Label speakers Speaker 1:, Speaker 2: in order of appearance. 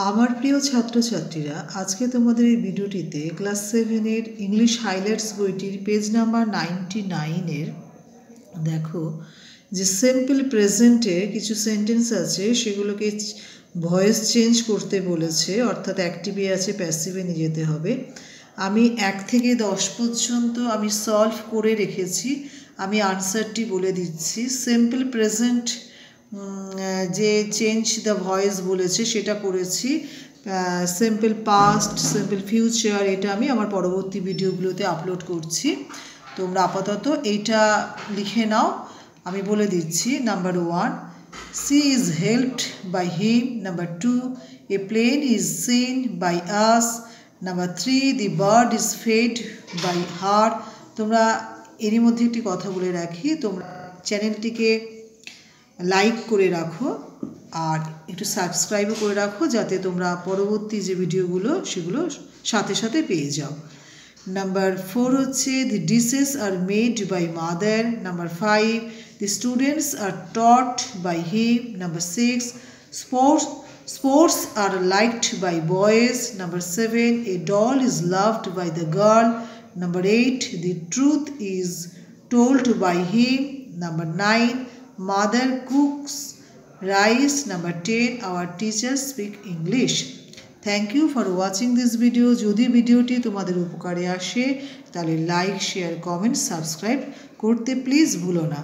Speaker 1: আমার প্রিয় ছাত্রছাত্রীরা, আজকে তোমাদের এই ভিডিওটিতে ক্লাস 7-এর ইংলিশ হাইলাইটস বইটির পেজ নাম্বার 99-এর দেখো যে সিম্পল প্রেজেন্টের কিছু সেন্টেন্স আছে, সেগুলোকে ভয়েস চেঞ্জ করতে বলেছে, অর্থাৎ অ্যাক্টিভে আছে প্যাসিভে নিয়ে যেতে হবে। আমি 1 থেকে 10 পর্যন্ত আমি সলভ করে রেখেছি, আমি আনসারটি বলে দিচ্ছি। সিম্পল প্রেজেন্ট যে চেঞ্জ দ্য ভয়েস বলেছে সেটা করেছি। সিম্পল পাস্ট, সিম্পল ফিউচার, এটা আমি আমার পরবর্তী ভিডিওগুলোতে আপলোড করছি। তোমরা আপাতত এইটা লিখে নাও, আমি বলে দিচ্ছি। Number 1, she is helped by him. Number 2, a plane is seen by us. Number 3, the bird is fed by her. তোমরা এরই মধ্যে একটি কথা বলে রাখি, তোমরা চ্যানেলটিকে লাইক করে রাখো আর একটু সাবস্ক্রাইবও করে রাখো, যাতে তোমরা পরবর্তী যে ভিডিওগুলো সেগুলো সাথে সাথে পেয়ে যাও। নাম্বার 4 হচ্ছে the dishes are made by mother. Number 5, the students are taught by him. Number 6, sports are liked by boys. Number 7, a doll is loved by the girl. Number 8, the truth is told by him. Number 9, mother cooks rice. Number 10, our teachers speak English. Thank you for watching this video. যদি ভিডিওটি তোমাদের উপকারে আসে তাহলে like, share, comment, subscribe করতে please ভুলো না।